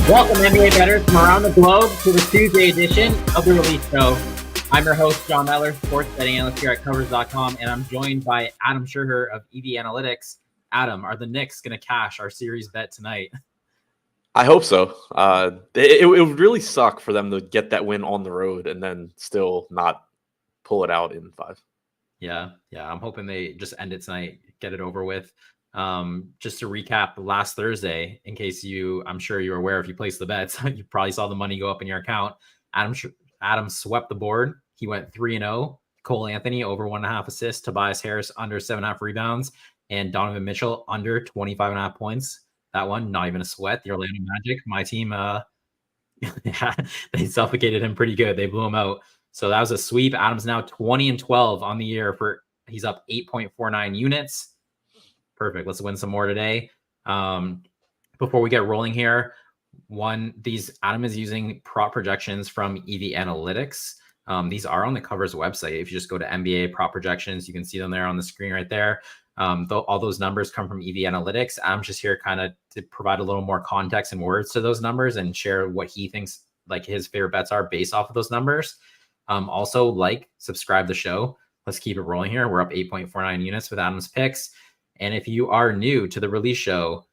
Welcome, NBA bettors from around the globe, to the Tuesday edition of the Release Show. I'm your host, John Meller, sports betting analyst here at Covers.com, and I'm joined by Adam Scherher of EV Analytics. Adam, are the Knicks going to cash our series bet tonight? I hope so. It would really suck for them to get that win on the road and then still not pull it out in 5. Yeah. I'm hoping they just end it tonight, get it over with. Just to recap, last Thursday, in case I'm sure you're aware, if you placed the bets, you probably saw the money go up in your account. Adam swept the board. He went 3-0. Cole Anthony over 1.5 assists, Tobias Harris under 7.5 rebounds, and Donovan Mitchell under 25.5 points. That one, not even a sweat. The Orlando Magic, my team, they suffocated him pretty good. They blew him out. So that was a sweep. Adam's now 20-12 on the year. He's up 8.49 units. Perfect. Let's win some more today. Before we get rolling here, Adam is using prop projections from EV Analytics. These are on the Covers website. If you just go to NBA prop projections, you can see them there on the screen right there. All those numbers come from EV Analytics. I'm just here kind of to provide a little more context and words to those numbers and share what he thinks like his favorite bets are based off of those numbers. Also, subscribe the show. Let's keep it rolling here. We're up 8.49 units with Adam's picks. And if you are new to the Release Show,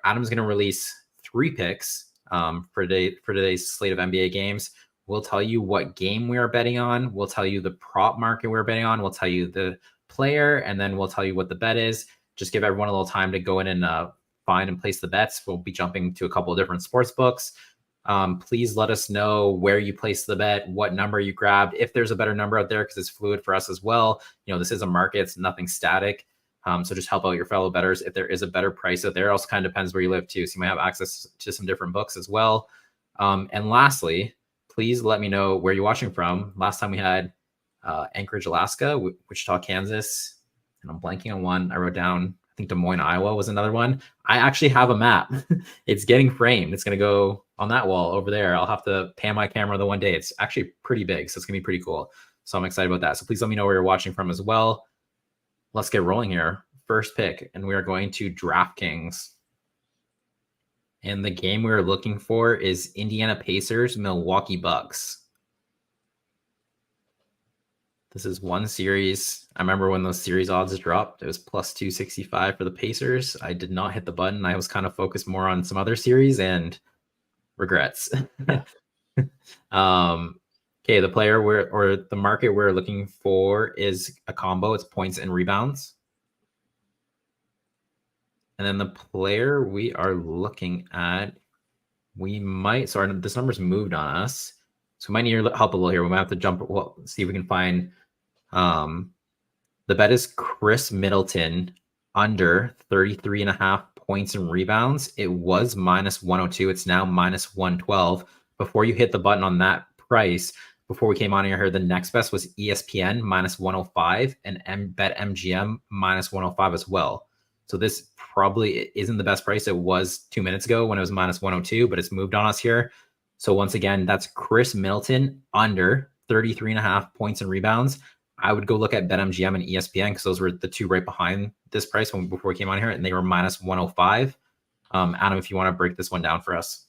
Adam's going to release 3 picks for today's slate of NBA games. We'll tell you what game we are betting on. We'll tell you the prop market we're betting on. We'll tell you the player, and then we'll tell you what the bet is. Just give everyone a little time to go in and find and place the bets. We'll be jumping to a couple of different sports books. Please let us know where you placed the bet, what number you grabbed, if there's a better number out there, because it's fluid for us as well. This is a market, it's nothing static. So just help out your fellow bettors. If there is a better price out there, it also kind of depends where you live too. So you might have access to some different books as well. And lastly, please let me know where you're watching from. Last time we had Anchorage, Alaska, Wichita, Kansas, and I'm blanking on one. I wrote down, I think Des Moines, Iowa was another one. I actually have a map. It's getting framed. It's going to go on that wall over there. I'll have to pan my camera the one day. It's actually pretty big, so it's going to be pretty cool. So I'm excited about that. So please let me know where you're watching from as well. Let's get rolling here. First pick, and we are going to DraftKings. And the game we are looking for is Indiana Pacers, Milwaukee Bucks. This is one series. I remember when those series odds dropped, it was plus 265 for the Pacers. I did not hit the button. I was kind of focused more on some other series and regrets. Okay, the player or the market we're looking for is a combo. It's points and rebounds. And then the player we are looking at, this number's moved on us. So we might need your help a little here. We might have to see if we can find, the bet is Khris Middleton under 33.5 points and rebounds. It was minus 102. It's now minus 112. Before you hit the button on that price, before we came on here, the next best was ESPN minus 105 and BetMGM minus 105 as well. So this probably isn't the best price. It was 2 minutes ago when it was minus 102, but it's moved on us here. So once again, that's Khris Middleton under 33.5 points and rebounds. I would go look at BetMGM and ESPN because those were the two right behind this price before we came on here, and they were minus 105. Adam, if you want to break this one down for us.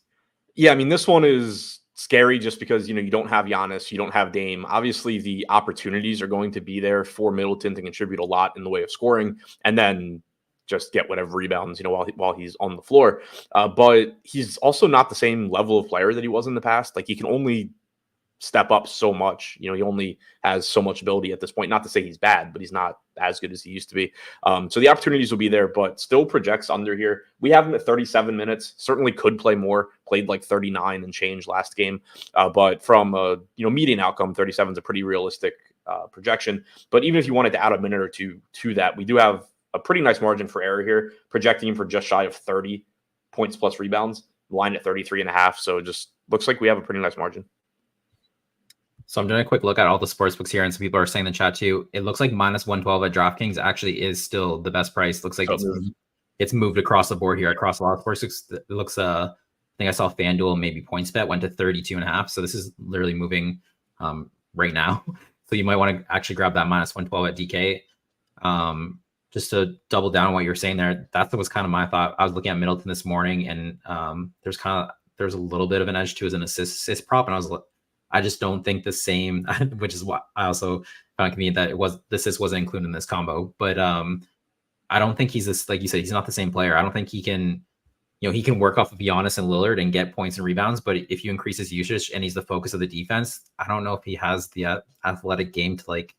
Yeah, I mean, this one is scary just because, you don't have Giannis, you don't have Dame. Obviously, the opportunities are going to be there for Middleton to contribute a lot in the way of scoring, and then just get whatever rebounds, while he's on the floor. But he's also not the same level of player that he was in the past. Like, he can only step up so much. He only has so much ability at this point. Not to say he's bad, but he's not as good as he used to be. So the opportunities will be there, but still projects under here. We have him at 37 minutes. Certainly could play more. Played like 39 and change last game. But from a median outcome, 37 is a pretty realistic projection. But even if you wanted to add a minute or two to that, we do have a pretty nice margin for error here, projecting him for just shy of 30 points plus rebounds, line at 33.5. So just looks like we have a pretty nice margin. So I'm doing a quick look at all the sports books here, and some people are saying in the chat too, it looks like minus 112 at DraftKings actually is still the best price. Looks like it's moved across the board here, across a lot of sports books. It looks, I think I saw FanDuel, maybe PointsBet went to 32.5. So this is literally moving right now. So you might want to actually grab that minus 112 at DK. Just to double down on what you're saying there, that was kind of my thought. I was looking at Middleton this morning, and there's kind of there's a little bit of an edge to as an assist prop, and I just don't think the same, which is why I also found convenient that the assist wasn't included in this combo. But I don't think he's this, like you said, he's not the same player. I don't think he can, he can work off of Giannis and Lillard and get points and rebounds. But if you increase his usage and he's the focus of the defense, I don't know if he has the athletic game to like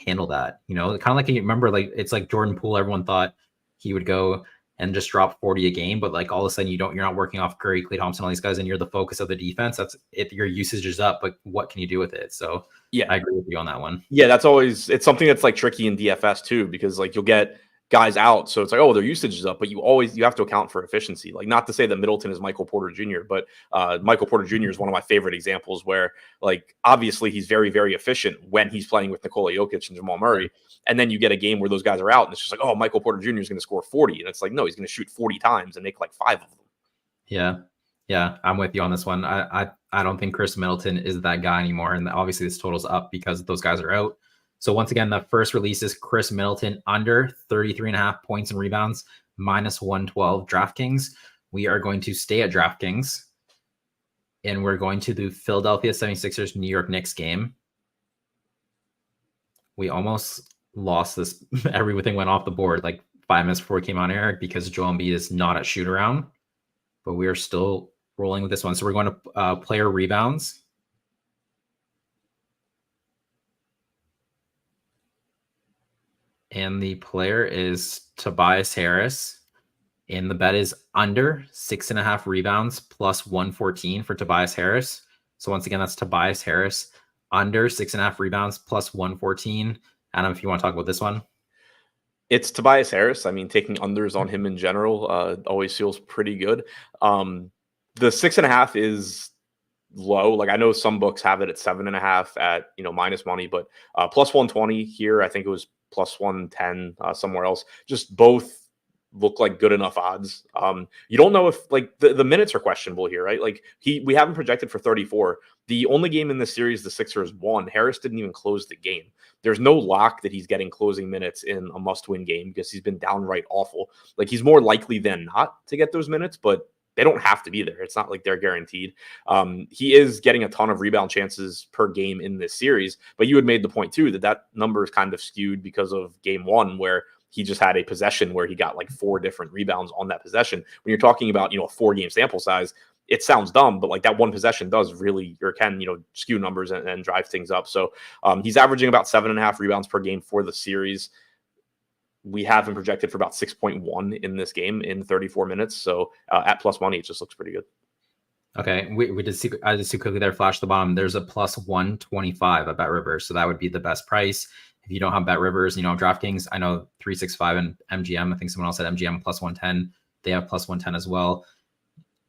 handle that. Kind of like, you remember, like it's like Jordan Poole. Everyone thought he would go and just drop 40 a game, but like all of a sudden you're not working off Curry, Klay Thompson, all these guys, and you're the focus of the defense. That's it. Your usage is up, but what can you do with it? So yeah, I agree with you on that one. Yeah, it's something that's like tricky in DFS too, because like you'll get guys out, so it's like, oh, their usage is up, but you have to account for efficiency. Like, not to say that Middleton is Michael Porter Jr., but Michael Porter Jr. is one of my favorite examples where, like, obviously he's very, very efficient when he's playing with Nikola Jokic and Jamal Murray, and then you get a game where those guys are out, and it's just like, oh, Michael Porter Jr. is going to score 40, and it's like, no, he's going to shoot 40 times and make like 5 of them. Yeah, I'm with you on this one. I don't think Khris Middleton is that guy anymore, and obviously this total's up because those guys are out. So once again, the first release is Khris Middleton under 33.5 points and rebounds, -112 DraftKings. We are going to stay at DraftKings, and we're going to the Philadelphia 76ers New York Knicks game. We almost lost this. Everything went off the board like 5 minutes before we came on air because Joel Embiid is not at shoot around, but we are still rolling with this one. So we're going to player rebounds. And the player is Tobias Harris. And the bet is under 6.5 rebounds +114 for Tobias Harris. So once again, that's Tobias Harris under 6.5 rebounds +114. Adam, if you want to talk about this one. It's Tobias Harris. I mean, taking unders on him in general always feels pretty good. The 6.5 is low. Like, I know some books have it at 7.5 at minus money, but +120 here. I think it was +110 somewhere else. Just both look like good enough odds. You don't know if like the minutes are questionable here, right? Like we haven't projected for 34. The only game in this series the Sixers won, Harris didn't even close the game. There's no lock that he's getting closing minutes in a must-win game because he's been downright awful. Like, he's more likely than not to get those minutes, but they don't have to be there. It's not like they're guaranteed. He is getting a ton of rebound chances per game in this series, but you had made the point too that number is kind of skewed because of game 1, where he just had a possession where he got like 4 different rebounds on that possession. When you're talking about, a 4-game sample size, it sounds dumb, but like that one possession does really, or can, skew numbers and drive things up. So he's averaging about 7.5 rebounds per game for the series. We have him projected for about 6.1 in this game in 34 minutes. So at plus money, it just looks pretty good. Okay. We did see, I just see quickly there, flash the bottom. There's a +125 at Bet Rivers. So that would be the best price. If you don't have Bet Rivers, DraftKings, I know 365 and MGM. I think someone else said MGM +110. They have +110 as well.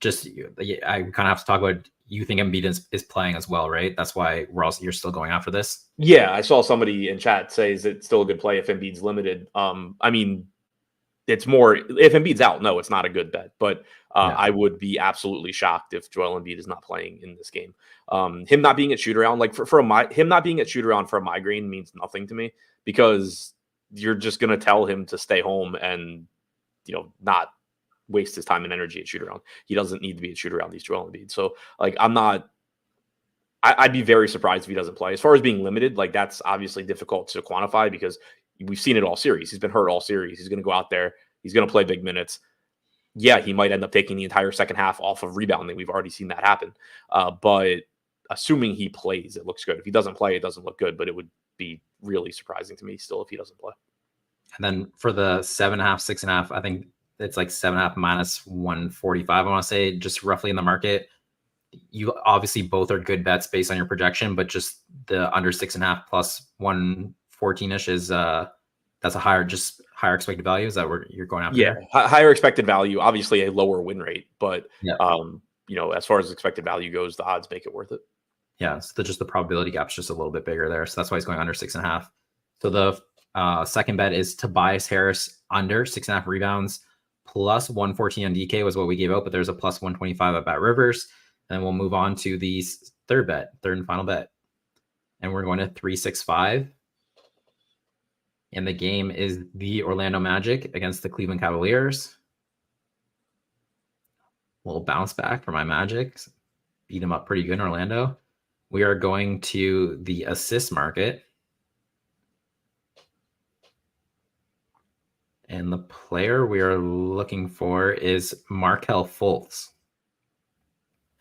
Just, I kind of have to talk about, you think Embiid is playing as well, right? That's why you're still going after this. Yeah, I saw somebody in chat say, is it still a good play if Embiid's limited? I mean, it's more, if Embiid's out, no, it's not a good bet. But I would be absolutely shocked if Joel Embiid is not playing in this game. Him not being at shoot around, like him not being at shoot around for a migraine means nothing to me, because you're just going to tell him to stay home and, not waste his time and energy at shoot around. He doesn't need to be at shoot around. He's Joel Embiid. So like, I'd be very surprised if he doesn't play. As far as being limited, like, that's obviously difficult to quantify because we've seen it all series. He's been hurt all series. He's going to go out there. He's going to play big minutes. Yeah, he might end up taking the entire second half off of rebounding. We've already seen that happen. But assuming he plays, it looks good. If he doesn't play, it doesn't look good, but it would be really surprising to me still if he doesn't play. And then for the 7.5, 6.5, I think it's like 7.5 -145. I want to say, just roughly in the market. You obviously both are good bets based on your projection, but just the under 6.5 +114-ish is that's a higher expected value. Is that where you're going after? Yeah, higher expected value, obviously a lower win rate, but as far as expected value goes, the odds make it worth it. Yeah, so just the probability gap's just a little bit bigger there, so that's why he's going under 6.5. So the second bet is Tobias Harris under 6.5 rebounds +114 on DK was what we gave out, but there's a +125 at Bet Rivers. And we'll move on to the third and final bet. And we're going to 365. And the game is the Orlando Magic against the Cleveland Cavaliers. little bounce back for my Magic. Beat him up pretty good in Orlando. We are going to the assist market. And the player we are looking for is Markelle Fultz.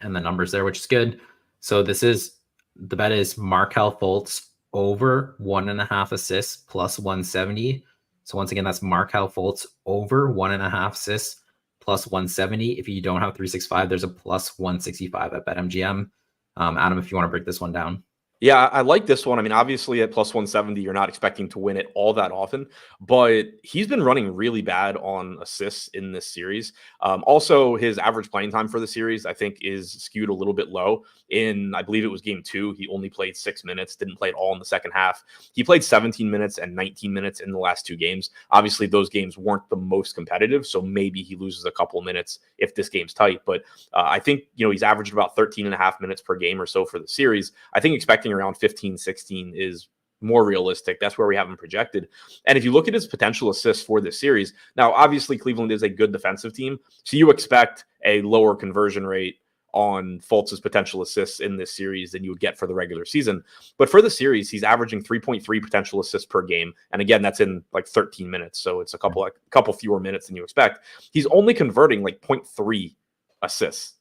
And the numbers there, which is good. So the bet is Markelle Fultz over 1.5 assists plus 170. So once again, that's Markelle Fultz over 1.5 assists plus 170. If you don't have 365, there's a plus 165 at BetMGM. Adam, if you want to break this one down. Yeah, I like this one. I mean, obviously at plus 170, you're not expecting to win it all that often, but he's been running really bad on assists in this series. Also, his average playing time for the series, I think, is skewed a little bit low. I believe it was game 2, he only played 6 minutes, didn't play at all in the second half. He played 17 minutes and 19 minutes in the last 2 games. Obviously, those games weren't the most competitive, so maybe he loses a couple of minutes if this game's tight. But I think, he's averaged about 13.5 minutes per game or so for the series. I think expecting around 15, 16 is more realistic. That's where we have him projected. And if you look at his potential assists for this series, now obviously Cleveland is a good defensive team, so you expect a lower conversion rate on Fultz's potential assists in this series than you would get for the regular season. But for the series, he's averaging 3.3 potential assists per game. And again, that's in like 13 minutes. So it's a couple fewer minutes than you expect. He's only converting like 0.3 assists.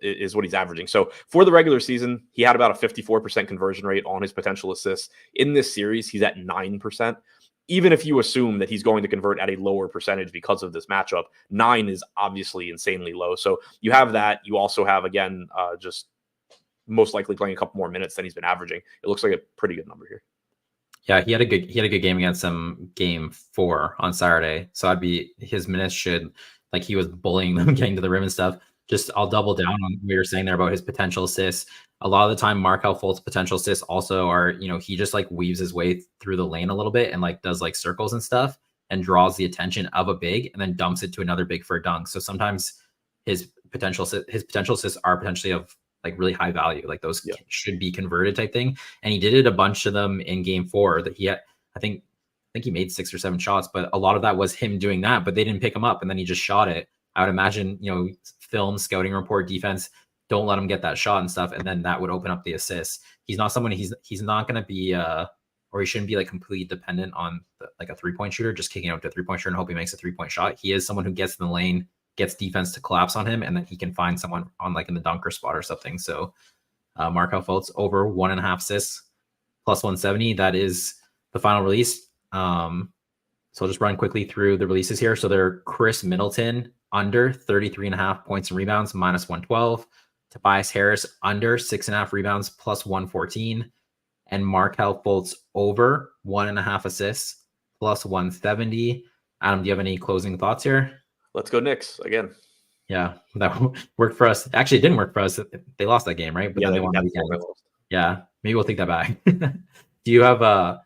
Is what he's averaging. So for the regular season, he had about a 54% conversion rate on his potential assists. In this series, he's at 9%. Even if you assume that he's going to convert at a lower percentage because of this matchup, 9 is obviously insanely low. So you have that. You also have, again, just most likely playing a couple more minutes than he's been averaging. It looks like a pretty good number here. Yeah, he had a good game against them game 4 on Saturday. So his minutes should, like, he was bullying them, getting to the rim and stuff. Just I'll double down on what you're saying there about his potential assists. A lot of the time, Markelle Fultz potential assists also are, he just like weaves his way through the lane a little bit and like does like circles and stuff and draws the attention of a big and then dumps it to another big for a dunk. So sometimes his potential assists are potentially of like really high value, like those should be converted type thing. And he did it a bunch of them in game 4 that he had. I think he made 6 or 7 shots, but a lot of that was him doing that, but they didn't pick him up and then he just shot it. I would imagine, film, scouting report, defense, don't let him get that shot and stuff. And then that would open up the assists. He's not someone, he's not going to be, or he shouldn't be like completely dependent on like a 3-point shooter, just kicking out to a 3-point shooter and hope he makes a 3-point shot. He is someone who gets in the lane, gets defense to collapse on him, and then he can find someone on like in the dunker spot or something. So Markelle Fultz over 1.5 assists plus 170. That is the final release. So I'll just run quickly through the releases here. So they're Khris Middleton under 33.5 points and rebounds, minus 112. Tobias Harris under 6.5 rebounds, plus 114. And Markelle Fultz over 1.5 assists, plus 170. Adam, do you have any closing thoughts here? Let's go Knicks again. Yeah, that worked for us. Actually, it didn't work for us. They lost that game, right? But yeah, then they won that game. Yeah, maybe we'll take that back. Do you have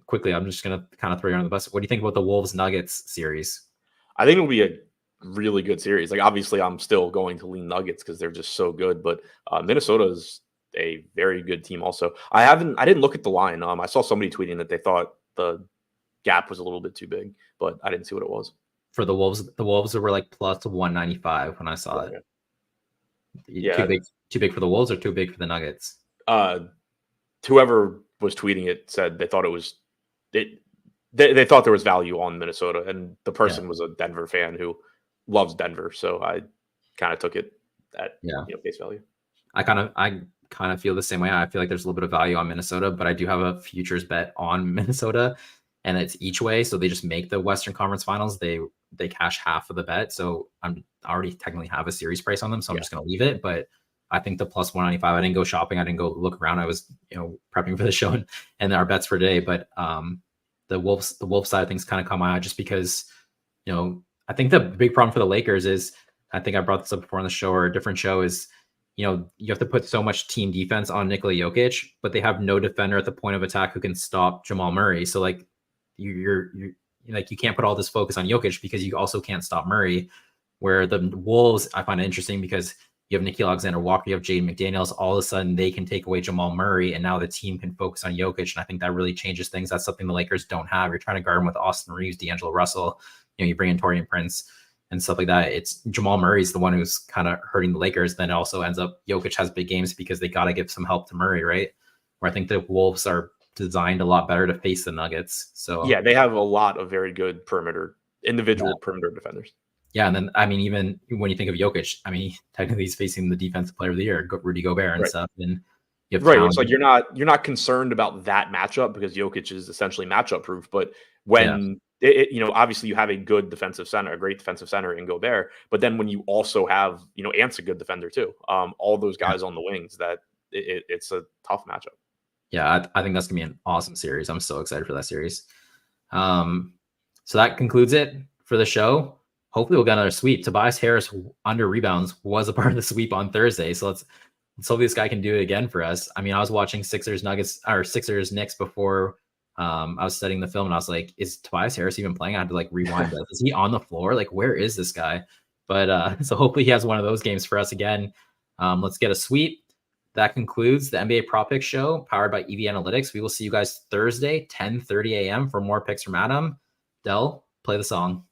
quickly, I'm just going to kind of throw you under the bus. What do you think about the Wolves-Nuggets series? I think it'll be a really good series. Like, obviously, I'm still going to lean Nuggets because they're just so good. But Minnesota is a very good team also. I didn't look at the line. I saw somebody tweeting that they thought the gap was a little bit too big, but I didn't see what it was. For the Wolves were like plus 195 when I saw it. Yeah. Too big for the Wolves or too big for the Nuggets? Whoever was tweeting it said they thought it was they thought there was value on Minnesota, and the person was a Denver fan who loves Denver, so I kind of took it at face value. I kind of feel the same way. I feel like there's a little bit of value on Minnesota, but I do have a futures bet on Minnesota, and it's each way. So they just make the Western Conference Finals. They cash half of the bet. So I already technically have a series price on them, so I'm just going to leave it. But I think the plus 195. I didn't go shopping. I didn't go look around. I was prepping for the show and our bets for today. But the Wolves side of things kind of caught my eye just because I think the big problem for the Lakers is, I think I brought this up before on the show or a different show, is you have to put so much team defense on Nikola Jokic, but they have no defender at the point of attack who can stop Jamal Murray. So like you're like, you can't put all this focus on Jokic because you also can't stop Murray. Where the Wolves, I find it interesting because you have Nickeil Alexander-Walker, you have Jaden McDaniels. All of a sudden, they can take away Jamal Murray, and now the team can focus on Jokic. And I think that really changes things. That's something the Lakers don't have. You're trying to guard him with Austin Reeves, D'Angelo Russell. You bring in Taurean Prince. and stuff like that. It's Jamal Murray's the one who's kind of hurting the Lakers. Then it also ends up Jokic has big games because they got to give some help to Murray, right? Where I think the Wolves are designed a lot better to face the Nuggets. So yeah, they have a lot of very good individual perimeter defenders. Yeah, and then I mean, even when you think of Jokic, I mean, technically he's facing the defensive player of the year, Rudy Gobert and stuff. And you have it's like you're not concerned about that matchup because Jokic is essentially matchup proof. But when obviously you have a good defensive center, a great defensive center in Gobert, but then when you also have Ant's a good defender too. All those guys on the wings, that it's a tough matchup. Yeah, I think that's gonna be an awesome series. I'm so excited for that series. So that concludes it for the show. Hopefully we'll get another sweep. Tobias Harris under rebounds was a part of the sweep on Thursday. So let's hope this guy can do it again for us. I mean, I was watching Sixers Knicks before I was studying the film, and I was like, is Tobias Harris even playing? I had to like rewind it. Is he on the floor? Like, where is this guy? But so hopefully he has one of those games for us again. Let's get a sweep. That concludes the NBA Prop Pick Show powered by EV Analytics. We will see you guys Thursday, 10:30 a.m. for more picks from Adam. Del, play the song.